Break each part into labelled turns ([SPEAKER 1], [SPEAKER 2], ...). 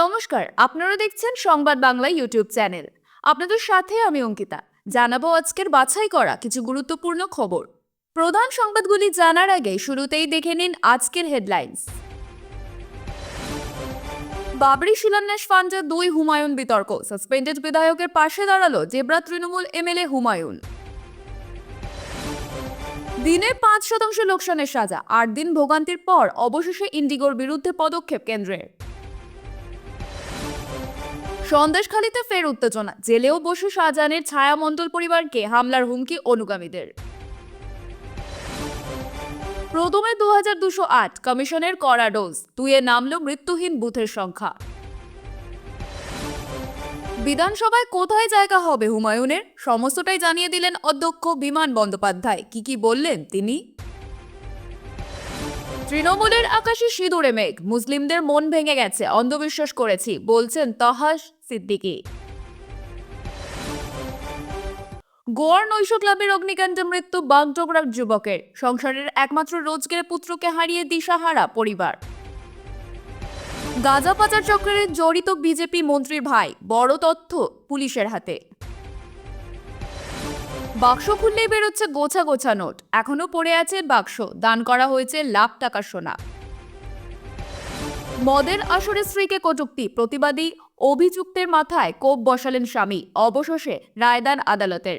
[SPEAKER 1] নমস্কার, আপনারা দেখছেন সংবাদ বাংলা ইউটিউব চ্যানেল। আপনাদের সাথে আমি অঙ্কিতা। জানাবো আজকের বাছাই করা কিছু গুরুত্বপূর্ণ খবর। প্রধান সংবাদগুলি জানার আগে শুরুতেই দেখে নিন আজকের হেডলাইন্স। বাবরি শিলান্যাস ফান্ডে দুই হুমায়ুন বিতর্ক, সাসপেন্ডেড বিধায়কের পাশে দাঁড়ালো জেবরা তৃণমূল এমএলএ হুমায়ুন। দিনে 5% লোকসানের সাজা, 8 দিন ভোগান্তির পর অবশেষে ইন্ডিগোর বিরুদ্ধে পদক্ষেপ কেন্দ্রের। সন্দেশখালীতে ফের উত্তেজনা, জেলেও বসে শাহজাহানের ছায়ামণ্ডল পরিবারকে হামলার হুমকি অনুগামীদের। প্রথমে 2208 কমিশনের কড়া ডোজ, দুইয়ে নামলো মৃত্যুহীন বুথের সংখ্যা। বিধানসভায় কোথায় জায়গা হবে হুমায়ুনের, সমস্তটাই জানিয়ে দিলেন অধ্যক্ষ বিমান বন্দ্যোপাধ্যায়। কি বললেন তিনি? তৃণমূলের আকাশে সিঁদুরে মেঘ, মুসলিমদের মন ভেঙে গেছে, অন্ধবিশ্বাস করেছি বলছেন তহাস সিদ্দিকী। গোয়ার নৈশ ক্লাবের অগ্নিকাণ্ডে মৃত্যু বাগডোগরার যুবকের, সংসারের একমাত্র রোজগারের পুত্রকে হারিয়ে দিশাহারা পরিবার। গাঁজা পাচার চক্রে জড়িত বিজেপি মন্ত্রীর ভাই, বড় তথ্য পুলিশের হাতে। বাক্স খুললেই বেরোচ্ছে গোছা গোছা নোট, এখনো পড়ে আছে বাক্স, দান করা হয়েছে লাখ টাকার সোনা। মদের আসরে স্ত্রীকে কটূক্তি, প্রতিবাদী অভিযুক্তের মাথায় কোপ বসালেন স্বামী, অবশেষে রায়দান আদালতের।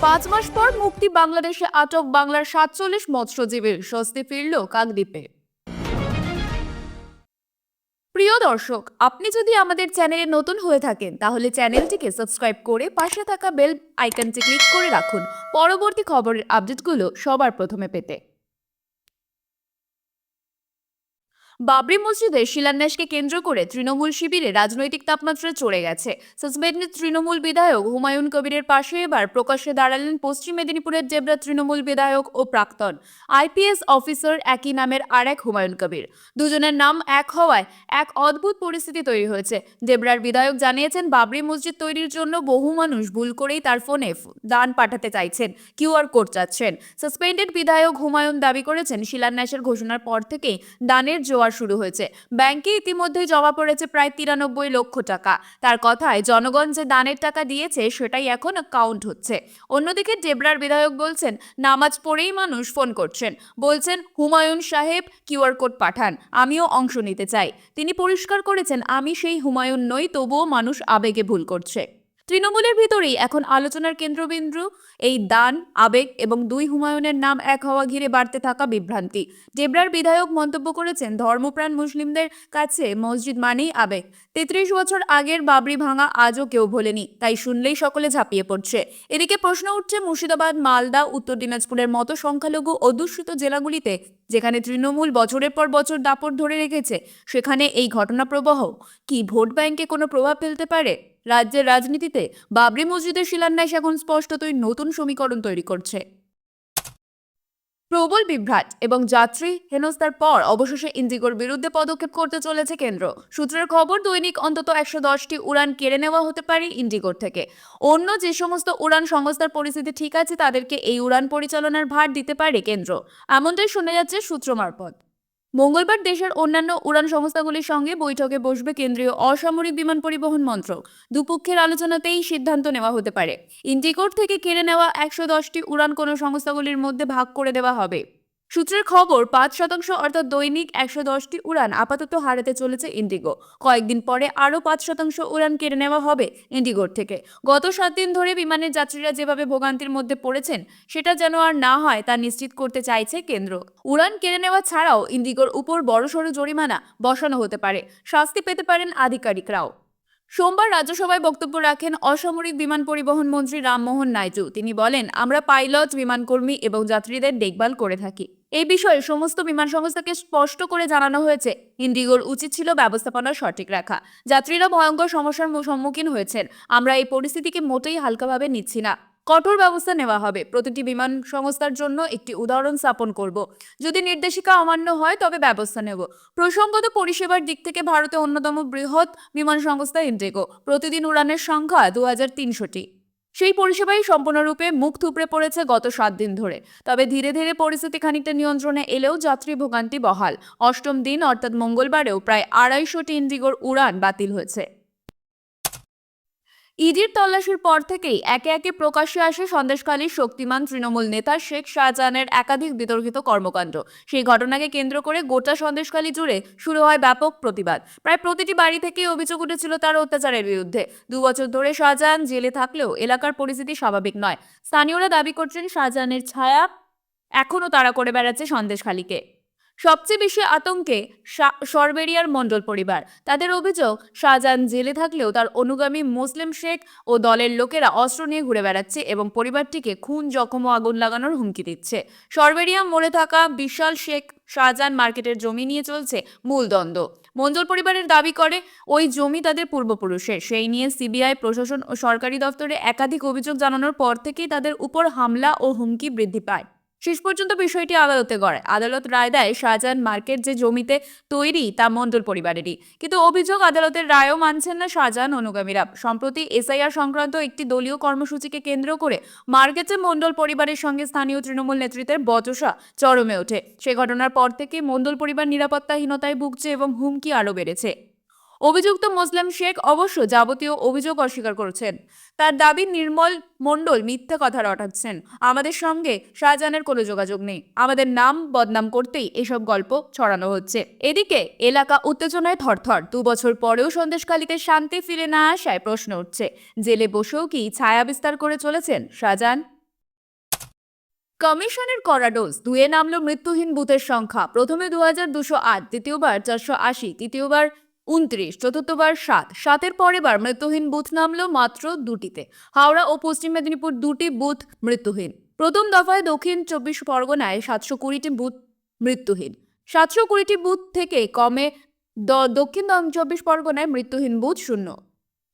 [SPEAKER 1] 5 মাস পর মুক্তি বাংলাদেশে আটক বাংলার 47 মৎস্যজীবীর, স্বস্তি ফিরল কাকদ্বীপে। প্রিয় দর্শক, আপনি যদি আমাদের চ্যানেলে নতুন হয়ে থাকেন তাহলে চ্যানেলটিকে সাবস্ক্রাইব করে পাশে থাকা বেল আইকনটি ক্লিক করে রাখুন পরবর্তী খবরের আপডেটগুলো সবার প্রথমে পেতে। বাবরি মসজিদের শিলান্যাসকে কেন্দ্র করে তৃণমূল শিবিরে রাজনৈতিক তাপমাত্রা চড়ে গেছে। সাসপেন্ডেড তৃণমূল বিধায়ক হুমায়ুন কবিরের পাশে এবার প্রকাশ্যে দাঁড়ালেন পশ্চিম মেদিনীপুরের জেবরা তৃণমূল বিধায়ক ও প্রাক্তন আইপিএস অফিসার একই নামের আরেক হুমায়ুন কবির। দুজনের নাম এক হওয়ায় এক অদ্ভুত পরিস্থিতি তৈরি হয়েছে। জেবরার বিধায়ক জানিয়েছেন, বাবরি মসজিদ তৈরির জন্য বহু মানুষ ভুল করেই তার ফোনে দান পাঠাতে চাইছেন, কিউআর কোড চাচ্ছেন। সাসপেন্ডেড বিধায়ক হুমায়ুন দাবি করেছেন, শিলান্যাসের ঘোষণার পর থেকেই দানের জোয়ার শুরু হয়েছে। ব্যাংকে ইতিমধ্যেই জমা পড়েছে প্রায় 93 লক্ষ টাকা। তার কথায়, জনগণ যে দানের টাকা দিয়েছে সেটাই এখন কাউন্ট হচ্ছে। অন্যদিকে জেবরার বিধায়ক বলছেন, নামাজ পড়েই মানুষ ফোন করছেন, বলছেন হুমায়ুন সাহেব কিউআর কোড পাঠান, আমিও অংশ নিতে চাই। তিনি পরিষ্কার করেছেন, আমি সেই হুমায়ুন নই, তবুও মানুষ আবেগে ভুল করছে। তৃণমূলের ভিতরেই এখন আলোচনার কেন্দ্রবিন্দু এই দান, আবেগ এবং দুই হুমায়ুনের নাম এক হওয়া ঘিরে বাড়তে থাকা বিভ্রান্তি। জেবরার বিধায়ক মন্তব্য করেছেন, ধর্মপ্রাণ মুসলিমদের কাছে মসজিদ মানেই আবেগ। 33 বছর আগের বাবরি ভাঙা আজও কেউ ভোলেনি, তাই শুনলেই সকলে ঝাঁপিয়ে পড়ছে। এদিকে প্রশ্ন উঠছে, মুর্শিদাবাদ, মালদা, উত্তর দিনাজপুরের মতো সংখ্যালঘু অধ্যুষিত জেলাগুলিতে যেখানে তৃণমূল বছরের পর বছর দাপট ধরে রেখেছে, সেখানে এই ঘটনা প্রবাহ কি ভোট ব্যাংকে কোনো প্রভাব ফেলতে পারে? রাজ্যের রাজনীতিতে বাবরি মসজিদের শিলান্যাস এখন স্পষ্টতই নতুন সমীকরণ তৈরি করছে। প্রবল বিভ্রাট এবং যাত্রী হেনস্থার পর অবশেষে ইন্ডিগোর বিরুদ্ধে পদক্ষেপ করতে চলেছে কেন্দ্র। সূত্রের খবর, দৈনিক অন্তত 110টি উড়ান কেড়ে নেওয়া হতে পারে ইন্ডিগোর থেকে। অন্য যে সমস্ত উড়ান সংস্থার পরিস্থিতি ঠিক আছে তাদেরকে এই উড়ান পরিচালনার ভার দিতে পারে কেন্দ্র, এমনটাই শোনা যাচ্ছে সূত্র মারফত। মঙ্গলবার দেশের অন্যান্য উড়ান সংস্থাগুলির সঙ্গে বৈঠকে বসবে কেন্দ্রীয় অসামরিক বিমান পরিবহন মন্ত্রক। দুপক্ষের আলোচনাতেই সিদ্ধান্ত নেওয়া হতে পারে। ইন্ডিগোর থেকে কেড়ে নেওয়া 110টি উড়ান কোন সংস্থাগুলির মধ্যে ভাগ করে দেওয়া হবে। সূত্রের খবর, 5% অর্থাৎ দৈনিক 110টি উড়ান আপাতত হারাতে চলেছে ইন্ডিগো। কয়েকদিন পরে আরও 5% উড়ান কেড়ে নেওয়া হবে ইন্ডিগোর থেকে। গত 7 দিন ধরে বিমানের যাত্রীরা যেভাবে ভোগান্তির মধ্যে পড়েছেন, সেটা যেন আর না হয় তা নিশ্চিত করতে চাইছে কেন্দ্র। উড়ান কেড়ে নেওয়া ছাড়াও ইন্ডিগোর উপর বড়সড় জরিমানা বসানো হতে পারে, শাস্তি পেতে পারেন আধিকারিকরাও। সোমবার রাজ্যসভায় বক্তব্য রাখেন অসামরিক বিমান পরিবহন মন্ত্রী রামমোহন নাইডু। তিনি বলেন, আমরা পাইলট, বিমানকর্মী এবং যাত্রীদের দেখভাল করে থাকি। এই বিষয়ে সমস্ত বিমান সংস্থাকে স্পষ্ট করে জানানো হয়েছে, ইন্ডিগোর উচিত ছিল ব্যবস্থাপনা সঠিক রাখা। যাত্রীরা ভয়ঙ্কর সমস্যার সম্মুখীন হয়েছেন, আমরা এই পরিস্থিতিকে মোটেই হালকাভাবে নিচ্ছি না। কঠোর ব্যবস্থা নেওয়া হবে। প্রতিটি বিমান সংস্থার জন্য একটি উদাহরণ স্থাপন করব। যদি নির্দেশিকা অমান্য হয় তবে ব্যবস্থা নেব। প্রসঙ্গত, পরিষেবার দিক থেকে ভারতে অন্যতম বৃহৎ বিমান সংস্থা ইন্ডিগো। প্রতিদিন উড়ানের সংখ্যা 2300টি। সেই পরিষেবাই সম্পূর্ণরূপে মুখ থুবড়ে পড়েছে গত 7 দিন ধরে। তবে ধীরে ধীরে পরিস্থিতি খানিকটা নিয়ন্ত্রণে এলেও যাত্রী ভোগান্তি বহাল। অষ্টম দিন অর্থাৎ মঙ্গলবারেও প্রায় 250টি ইন্ডিগোর উড়ান বাতিল হয়েছে। ইডির তল্লাশির পর থেকেই একে একে প্রকাশ্যে আসে সন্দেশখালীর শক্তিমান তৃণমূল নেতা শেখ শাহজাহানের একাধিক বিতর্কিত কর্মকাণ্ড। সেই ঘটনাকে কেন্দ্র করে গোটা সন্দেশখালী জুড়ে শুরু হয় ব্যাপক প্রতিবাদ। প্রায় প্রতিটি বাড়ি থেকেই অভিযোগ উঠেছিল তার অত্যাচারের বিরুদ্ধে। 2 বছর ধরে শাহজাহান জেলে থাকলেও এলাকার পরিস্থিতি স্বাভাবিক নয়। স্থানীয়রা দাবি করছেন শাহজাহানের ছায়া এখনো তাড়া করে বেড়াচ্ছে সন্দেশখালীকে। সবচেয়ে বেশি আতঙ্কে সরবেরিয়ার মণ্ডল পরিবার। তাদের অভিযোগ, শাহজাহান জেলে থাকলেও তার অনুগামী মুসলিম শেখ ও দলের লোকেরা অস্ত্র নিয়ে ঘুরে বেড়াচ্ছে এবং পরিবারটিকে খুন, জখম ও আগুন লাগানোর হুমকি দিচ্ছে। সরবেরিয়া মোড়ে থাকা বিশাল শেখ শাহজাহান মার্কেটের জমি নিয়ে চলছে মূল দ্বন্দ্ব। মণ্ডল পরিবারের দাবি করে ওই জমি তাদের পূর্বপুরুষের। সেই নিয়ে সিবিআই, প্রশাসন ও সরকারি দপ্তরে একাধিক অভিযোগ জানানোর পর থেকেই তাদের উপর হামলা ও হুমকি বৃদ্ধি পায়। শেষ পর্যন্ত বিষয়টি আদালতে গড়ায়। আদালত রায় দেয় শাহজাহান মার্কেট যে জমিতে তৈরি তা মণ্ডল পরিবারেরই। কিন্তু অভিযোগ, আদালতের রায়ও মানছেন না শাহজাহান অনুগামীরা। সম্প্রতি এসআইআর সংক্রান্ত একটি দলীয় কর্মসূচিকে কেন্দ্র করে মার্কেটে মণ্ডল পরিবারের সঙ্গে স্থানীয় তৃণমূল নেতৃত্বের বচসা চরমে ওঠে। সে ঘটনার পর থেকে মণ্ডল পরিবার নিরাপত্তাহীনতায় ভুগছে এবং হুমকি আরও বেড়েছে। অভিযুক্ত মুসলিম শেখ অবশ্য যাবতীয় অভিযোগ অস্বীকার করেছেন। তার দাবি, নির্মল মণ্ডল মিথ্যে কথা রটাচ্ছেন। আমাদের সঙ্গে শাহজাহানের কোনো যোগাযোগ নেই। আমাদের নাম বদনাম করতেই এসব গল্প ছড়ানো হচ্ছে। এদিকে এলাকা উত্তেজনায় থরথর। 2 বছর পরেও সন্দেশখালীতে শান্তি ফিরে না আসায় প্রশ্ন উঠছে, জেলে বসেও কি ছায়া বিস্তার করে চলেছেন শাহজাহান? কমিশনের কড়া ডোজ। 2-এ নামলো মৃত্যুহীন বুথের সংখ্যা। প্রথমে 2208, দ্বিতীয়বার 480, তৃতীয়বার 29, চতুর্থবার 7। 7-এর পরের মৃত্যুহীন বুথ নামলো মাত্র 2টিতে। হাওড়া ও পশ্চিম মেদিনীপুর 2টি বুথ মৃত্যুহীন। প্রথম দফায় দক্ষিণ 24 পরগনায় 720টি বুথ মৃত্যুহীন। 720টি বুথ থেকে কমে দক্ষিণ 24 পরগনায় মৃত্যুহীন বুথ 0।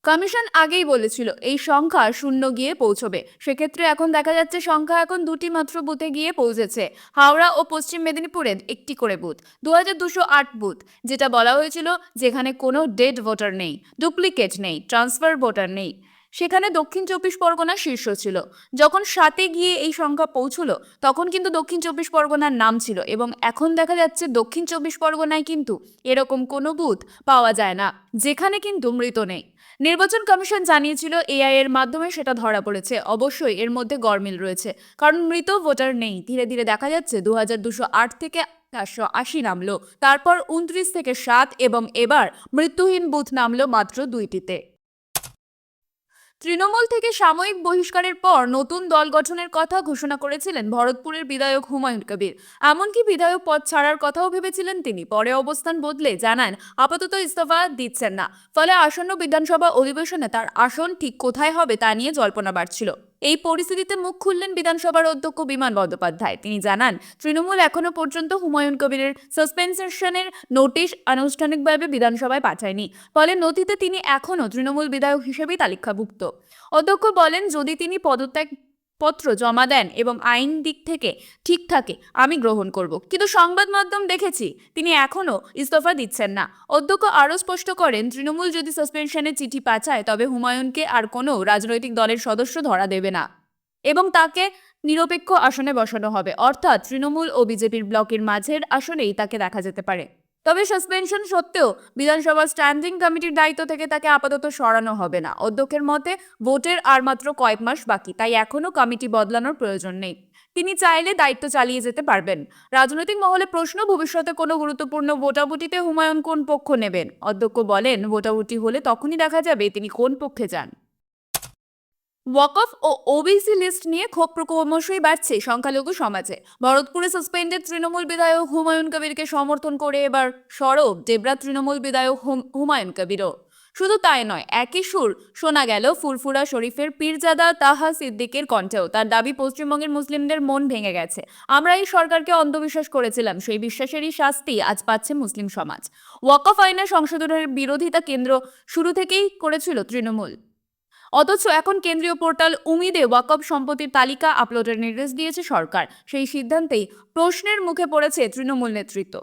[SPEAKER 1] কমিশন আগেই বলেছিল এই সংখ্যা 0 গিয়ে পৌঁছবে। সেক্ষেত্রে এখন দেখা যাচ্ছে সংখ্যা এখন 2টি মাত্র বুথে গিয়ে পৌঁছেছে। হাওড়া ও পশ্চিম মেদিনীপুরে 1টি করে বুথ। 2208 বুথ, যেটা বলা হয়েছিল যেখানে কোনো ডেড ভোটার নেই, ডুপ্লিকেট নেই, ট্রান্সফার ভোটার নেই, সেখানে দক্ষিণ 24 পরগনা শীর্ষ ছিল। যখন 7-এ গিয়ে এই সংখ্যা পৌঁছলো তখন কিন্তু দক্ষিণ 24 পরগনার নাম ছিল এবং এখন দেখা যাচ্ছে দক্ষিণ 24 পরগনায় কিন্তু এরকম কোনো বুথ পাওয়া যায় না যেখানে কিন্তু মৃত নেই। নির্বাচন কমিশন জানিয়েছিল এআই এর মাধ্যমে সেটা ধরা পড়েছে। অবশ্যই এর মধ্যে গরমিল রয়েছে, কারণ মৃত ভোটার নেই। ধীরে ধীরে দেখা যাচ্ছে 2208 থেকে 480 নামলো, তারপর 29 থেকে 7 এবং এবার মৃত্যুহীন বুথ নামলো মাত্র 2টিতে। তৃণমূল থেকে সাময়িক বহিষ্কারের পর নতুন দল গঠনের কথা ঘোষণা করেছিলেন ভরতপুরের বিধায়ক হুমায়ুন কবির। এমনকি বিধায়ক পদ ছাড়ার কথাও ভেবেছিলেন তিনি। পরে অবস্থান বদলে জানান আপাতত ইস্তফা দিচ্ছেন না। ফলে আসন্ন বিধানসভা অধিবেশনে তার আসন ঠিক কোথায় হবে তা নিয়ে জল্পনা বাড়ছিল। এই পরিস্থিতিতে মুখ খুললেন বিধানসভার অধ্যক্ষ বিমান বন্দ্যোপাধ্যায়। তিনি জানান, তৃণমূল এখনো পর্যন্ত হুমায়ুন কবিরের সাসপেনশনের নোটিশ আনুষ্ঠানিকভাবে বিধানসভায় পাঠায়নি। ফলে নথিতে তিনি এখনো তৃণমূল বিধায়ক হিসেবেই তালিকাভুক্ত। অধ্যক্ষ বলেন, যদি তিনি পদত্যাগ পত্র জমা দেন এবং আইন দিক থেকে ঠিক থাকে আমি গ্রহণ করব। কিন্তু সংবাদ মাধ্যম দেখেছি তিনি এখনো ইস্তফা দিচ্ছেন না। অধ্যক্ষ আরও স্পষ্ট করেন, তৃণমূল যদি সাসপেনশনের চিঠি পাঠায় তবে হুমায়ুনকে আর কোনো রাজনৈতিক দলের সদস্য ধরা দেবে না এবং তাকে নিরপেক্ষ আসনে বসানো হবে, অর্থাৎ তৃণমূল ও বিজেপির ব্লকের মাঝের আসনেই তাকে দেখা যেতে পারে। তবে সাসপেনশন সত্ত্বেও বিধানসভা স্ট্যান্ডিং কমিটির দায়িত্ব থেকে তাকে আপাতত সরানো হবে না। অধ্যক্ষের মতে, ভোটের আর মাত্র কয়েক মাস বাকি, তাই এখনো কমিটি বদলানোর প্রয়োজন নেই। তিনি চাইলে দায়িত্ব চালিয়ে যেতে পারবেন। রাজনৈতিক মহলে প্রশ্ন, ভবিষ্যতে কোনো গুরুত্বপূর্ণ ভোটাভুটিতে হুমায়ুন কোন পক্ষ নেবেন? অধ্যক্ষ বলেন, ভোটাভুটি হলে তখনই দেখা যাবে তিনি কোন পক্ষে যান। ওয়াকফ ও ওবিসি লিস্ট নিয়ে ক্ষোভ ক্রমশই বাড়ছে সংখ্যালঘু সমাজে। ভরতপুরে সাসপেন্ডেড তৃণমূল বিধায়ক হুমায়ুন কবিরকে সমর্থন করে এবার সরব ডেবরা তৃণমূল বিধায়ক হুমায়ুন কবিরও। শুধু তাই নয়, একই সুর শোনা গেল ফুরফুরা শরীফের পীরজাদা তাহা সিদ্দিকের কণ্ঠেও। তার দাবি, পশ্চিমবঙ্গের মুসলিমদের মন ভেঙে গেছে। আমরা এই সরকারকে অন্ধবিশ্বাস করেছিলাম, সেই বিশ্বাসেরই শাস্তি আজ পাচ্ছে মুসলিম সমাজ। ওয়াকফ আইনের সংশোধনের বিরোধিতা কেন্দ্র শুরু থেকেই করেছিল তৃণমূল। অথচ এখন কেন্দ্রীয় পোর্টাল উমিদে ওয়াকফ সম্পত্তির তালিকা আপলোডের নির্দেশ দিয়েছে সরকার। সেই সিদ্ধান্তেই প্রশ্নের মুখে পড়েছে তৃণমূল নেতৃত্ব।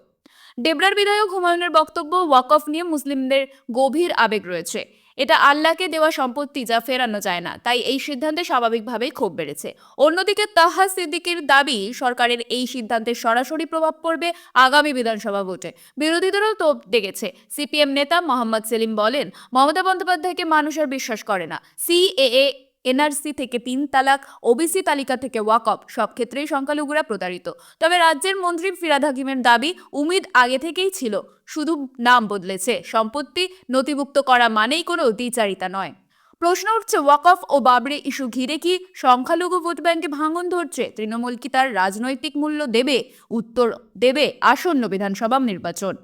[SPEAKER 1] ডেবরার বিধায়ক হুমায়ুনের বক্তব্য, ওয়াকফ নিয়ে মুসলিমদের গভীর আবেগ রয়েছে। এটা আল্লাহকে দেওয়া সম্পত্তি, যা ফেরানো যায় না, তাই এই সিদ্ধান্তে স্বাভাবিকভাবেই ক্ষোভ বেড়েছে। অন্যদিকে তাহা সিদ্দিকীর দাবি, সরকারের এই সিদ্ধান্তের সরাসরি প্রভাব পড়বে আগামী বিধানসভা ভোটে। বিরোধীদেরও তোপ দেখেছে। সিপিএম নেতা মোহাম্মদ সেলিম বলেন, মমতা বন্দ্যোপাধ্যায়কে মানুষ আর বিশ্বাস করে না। সিএএ, এনআরসি থেকে 3 তালাক, ওবিসি তালিকা থেকে ওয়াকফ, সব ক্ষেত্রেই সংখ্যালঘুরা প্রতারিত। তবে রাজ্যের মন্ত্রী ফিরহাদ হাকিমের দাবি, উমিদ আগে থেকেই ছিল, শুধু নাম বদলেছে। সম্পত্তি নথিভুক্ত করা মানেই কোনো দ্বিচারিতা নয়। প্রশ্ন উঠছে, ওয়াকফ ও বাবরি ইস্যু ঘিরে কি সংখ্যালঘু ভোট ব্যাংকে ভাঙন ধরছে? তৃণমূল কি তার রাজনৈতিক মূল্য দেবে? উত্তর দেবে আসন্ন বিধানসভা নির্বাচন।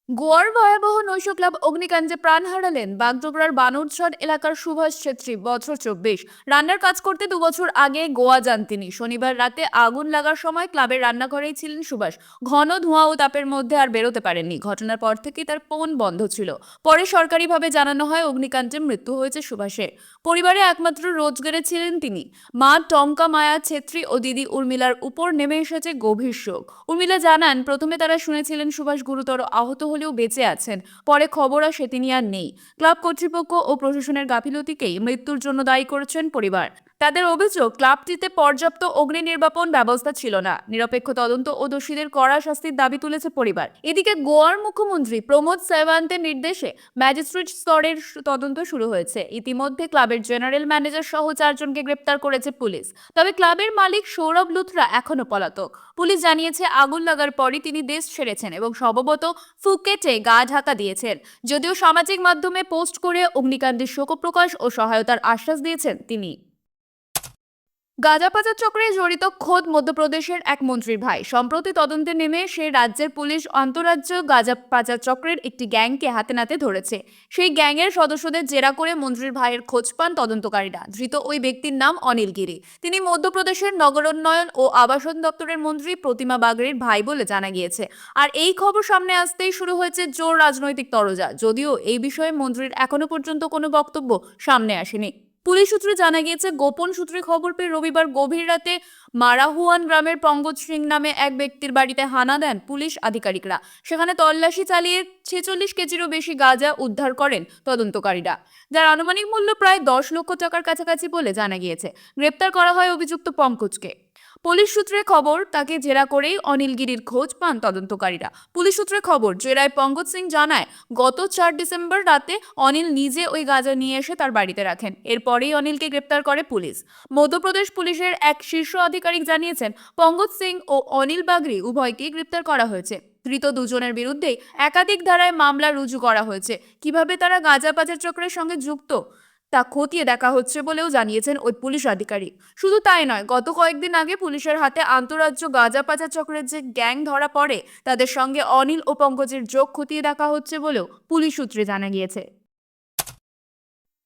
[SPEAKER 1] গোয়ার ভয়াবহ নৈশ ক্লাব অগ্নিকাণ্ডে প্রাণ হারালেন বাগডোগরার বানরছড় এলাকার সুভাষ ছেত্রী, বছর 24। রান্নার কাজ করতে 2 বছর আগে গোয়া যান তিনি। শনিবার রাতে আগুন লাগার সময় ক্লাবের রান্নাঘরেই ছিলেন সুভাষ। ঘন ধোঁয়া ও তাপের মধ্যে আর বেরোতে পারেননি। ঘটনার পর থেকেই তার ফোন বন্ধ ছিল। পরে সরকারিভাবে জানানো হয় উগ্নিকাণ্ডে মৃত্যু হয়েছে সুভাষের। পরিবারে একমাত্র রোজগারে ছিলেন তিনি। মা টঙ্কা মায়া ছেত্রী ও দিদি উর্মিলার উপর নেমে এসেছে গভীর শোক। উর্মিলা জানান, প্রথমে তারা শুনেছিলেন সুভাষ গুরুতর আহত হলেও বেঁচে আছেন। পরে খবর আসে তিনি আর নেই। ক্লাব কর্তৃপক্ষ ও প্রশাসনের গাফিলতিকেই মৃত্যুর জন্য দায়ী করেছেন পরিবার। তাদের অভিযোগ, ক্লাবটিতে পর্যাপ্ত অগ্নি নির্বাপন ব্যবস্থা ছিল না। নিরপেক্ষ তদন্ত ও দোষীদের কড়া শাস্তির দাবি তুলেছে পরিবার। এদিকে গোয়ার মুখ্যমন্ত্রী প্রমোদ সাওয়ান্তের নির্দেশে ম্যাজিস্ট্রেট স্তরের তদন্ত শুরু হয়েছে। ইতিমধ্যে ক্লাবের জেনারেল ম্যানেজার সহ 4 জনকে গ্রেপ্তার করেছে পুলিশ। তবে ক্লাবের মালিক সৌরভ লুথরা এখনো পলাতক। পুলিশ জানিয়েছে, আগুন লাগার পরই তিনি দেশ ছেড়েছেন এবং সম্ভবত ফুকেটে গা ঢাকা দিয়েছেন। যদিও সামাজিক মাধ্যমে পোস্ট করে অগ্নিকাণ্ডের শোক প্রকাশ ও সহায়তার আশ্বাস দিয়েছেন তিনি। গাঁজা পাচার চক্রে জড়িত খোদ মধ্যপ্রদেশের এক মন্ত্রীর ভাই। সম্প্রতি তদন্তে নেমে সে রাজ্যের পুলিশ আন্তঃরাজ্য গাঁজা পাচার চক্রের একটি গ্যাংকে হাতে নাতে ধরেছে। সেই গ্যাংয়ের সদস্যদের জেরা করে মন্ত্রীর ভাইয়ের খোঁজ পান তদন্তকারীরা। ধৃত ওই ব্যক্তির নাম অনিল গিরি। তিনি মধ্যপ্রদেশের নগরোন্নয়ন ও আবাসন দপ্তরের মন্ত্রী প্রতিমা বাগড়ির ভাই বলে জানা গিয়েছে। আর এই খবর সামনে আসতেই শুরু হয়েছে জোর রাজনৈতিক তরজা। যদিও এই বিষয়ে মন্ত্রীর এখনো পর্যন্ত কোনো বক্তব্য সামনে আসেনি। পুলিশ সূত্রে জানা গিয়েছে, গোপন সূত্রে খবর পেয়ে রবিবার গভীর রাতে মারাহুয়ান গ্রামের পঙ্কজ সিং নামে এক ব্যক্তির বাড়িতে হানা দেন পুলিশ আধিকারিকরা। সেখানে তল্লাশি চালিয়ে 46 কেজিরও বেশি গাঁজা উদ্ধার করেন তদন্তকারীরা, যার আনুমানিক মূল্য প্রায় 10 লক্ষ টাকার কাছাকাছি বলে জানা গিয়েছে। গ্রেপ্তার করা হয় অভিযুক্ত পঙ্কজকে। পুলিশ সূত্রে খবর, তাকে জেরা করেই অনিল গিরির খোঁজ পান তদন্তকারীরা। পুলিশ সূত্রে খবর, জেরায় পঙ্কজ সিং জানায়, গত 4 ডিসেম্বর রাতে অনিল নিজে ওই গাঁজা নিয়ে এসে তার বাড়িতে রাখেন। এরপরেই অনিলকে গ্রেপ্তার করে পুলিশ। মধ্যপ্রদেশ পুলিশের এক শীর্ষ আধিকারিক জানিয়েছেন, পঙ্কজ সিং ও অনিল বাগরি উভয়কেই গ্রেপ্তার করা হয়েছে। ধৃত দুজনের বিরুদ্ধেই একাধিক ধারায় মামলা রুজু করা হয়েছে। কিভাবে তারা গাঁজা পাচার চক্রের সঙ্গে যুক্ত তা খতিয়ে দেখা হচ্ছে বলেও জানিয়েছেন ওই পুলিশ আধিকারিক। শুধু তাই নয়, গত কয়েকদিন আগে পুলিশের হাতে আন্তঃরাজ্য গাঁজা পাচার চক্রের যে গ্যাং ধরা পড়ে, তাদের সঙ্গে অনিল ও পঙ্কজের যোগ খতিয়ে দেখা হচ্ছে বলেও পুলিশ সূত্রে জানা গিয়েছে।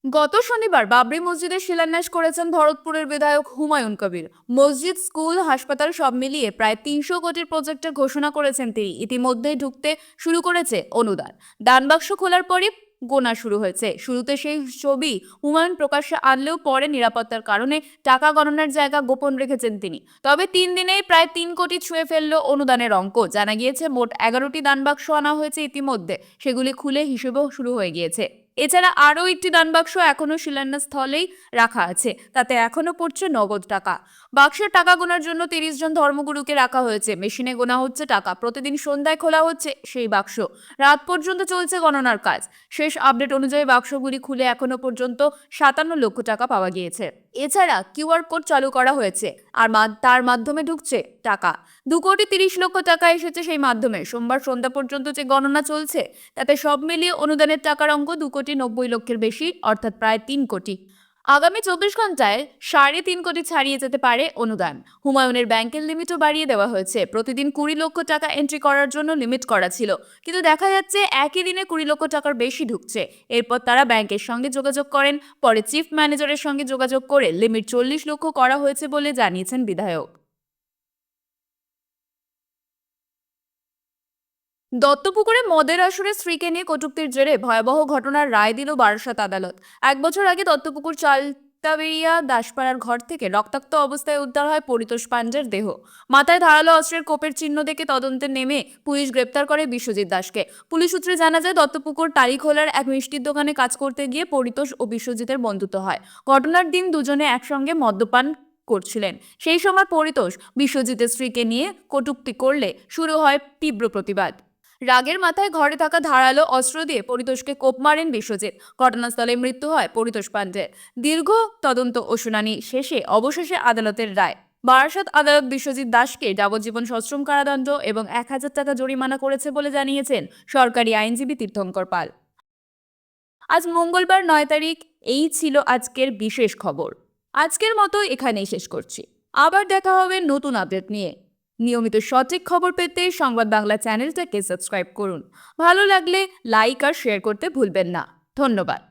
[SPEAKER 1] গত শনিবার বাবরি মসজিদের শিলান্যাস করেছেন ভরতপুরের বিধায়ক হুমায়ুন কবির। মসজিদ, স্কুল, হাসপাতাল সব মিলিয়ে প্রায় 300 কোটির প্রজেক্টের ঘোষণা করেছেন তিনি। ইতিমধ্যেই ঢুকতে শুরু করেছে অনুদান। দানবাক্স খোলার পরই গোনা শুরু হয়েছে। শুরুতে সেই ছবি হুমায়ুন প্রকাশ্যে আনলেও পরে নিরাপত্তার কারণে টাকা গণনার জায়গা গোপন রেখেছেন তিনি। তবে 3 দিনেই প্রায় 3 কোটি ছুঁয়ে ফেলল অনুদানের অঙ্ক। জানা গিয়েছে, মোট 11টি দানবাক্স আনা হয়েছে ইতিমধ্যে। সেগুলি খুলে হিসেবেও শুরু হয়ে গিয়েছে। এছাড়া আরও একটি দানবাক্স এখনো শিলান্যাস স্থলেই রাখা আছে। তাতে এখনো পড়ছে নগদ টাকা। বাক্সের টাকা গোনার জন্য 30 জন ধর্মগুরুকে রাখা হয়েছে। মেশিনে গোনা হচ্ছে টাকা। প্রতিদিন সন্ধ্যায় খোলা হচ্ছে সেই বাক্স। রাত পর্যন্ত চলছে গণনার কাজ। শেষ আপডেট অনুযায়ী বাক্সগুলি খুলে এখনো পর্যন্ত 57 লক্ষ টাকা পাওয়া গিয়েছে। এছাড়া কিউআর কোড চালু করা হয়েছে, আর তার মাধ্যমে ঢুকছে টাকা। 2,30,00,000 টাকা এসেছে সেই মাধ্যমে। সোমবার সন্ধ্যা পর্যন্ত যে গণনা চলছে, তাতে সব মিলিয়ে অনুদানের টাকার অঙ্ক 2,90,00,000 বেশি, অর্থাৎ প্রায় 3 কোটি। আগামী 24 ঘন্টায় 3.5 কোটি ছাড়িয়ে যেতে পারে অনুদান। হুমায়ুনের ব্যাংকের লিমিটও বাড়িয়ে দেওয়া হয়েছে। প্রতিদিন 20 লক্ষ টাকা এন্ট্রি করার জন্য লিমিট করা ছিল, কিন্তু দেখা যাচ্ছে একই দিনে 20 লক্ষ টাকার বেশি ঢুকছে। এরপর তারা ব্যাংকের সঙ্গে যোগাযোগ করেন। পরে চিফ ম্যানেজারের সঙ্গে যোগাযোগ করে লিমিট 40 লক্ষ করা হয়েছে বলে জানিয়েছেন বিধায়ক। দত্তপুকুরে মদের আসরে স্ত্রীকে নিয়ে কটূক্তির জেরে ভয়াবহ ঘটনার রায় দিল বারাসত আদালত। 1 বছর আগে দত্তপুকুর চাল মুক্তাবেড়িয়া দাসপাড়ার ঘর থেকে রক্তাক্ত অবস্থায় উদ্ধার হয় পরিতোষ পাণ্ডের দেহ। মাথায় ধারালো অস্ত্রের কোপের চিহ্ন দেখে তদন্তে নেমে পুলিশ গ্রেপ্তার করে বিশ্বজিৎ দাসকে। পুলিশ সূত্রে জানা যায়, দত্তপুকুর টালিখোলার এক মিষ্টির দোকানে কাজ করতে গিয়ে পরিতোষ ও বিশ্বজিতের বন্ধুত্ব হয়। ঘটনার দিন দুজনে একসঙ্গে মদ্যপান করছিলেন। সেই সময় পরিতোষ বিশ্বজিতের স্ত্রীকে নিয়ে কটূক্তি করলে শুরু হয় তীব্র প্রতিবাদ। রাগের মাথায় ঘরে থাকা ধারালো অস্ত্র দিয়ে পরিতোষকে কোপ মারেন বিশ্বজিৎ। ঘটনাস্থলে মৃত্যু হয় পরিতোষ পাণ্ডের। দীর্ঘ তদন্ত ও শুনানি শেষে অবশেষে আদালতের রায়। বারাসত আদালত বিশ্বজিৎ দাসকে যাবজ্জীবন সশ্রম কারাদণ্ড এবং 1,000 টাকা জরিমানা করেছে বলে জানিয়েছেন সরকারি আইনজীবী তীর্থঙ্কর পাল। আজ মঙ্গলবার 9 তারিখ। এই ছিল আজকের বিশেষ খবর। আজকের মতো এখানেই শেষ করছি। আবার দেখা হবে নতুন আপডেট নিয়ে। নিয়মিত সঠিক খবর পেতে সংবাদ বাংলা চ্যানেলটাকে সাবস্ক্রাইব করুন। ভালো লাগলে লাইক আর শেয়ার করতে ভুলবেন না। ধন্যবাদ।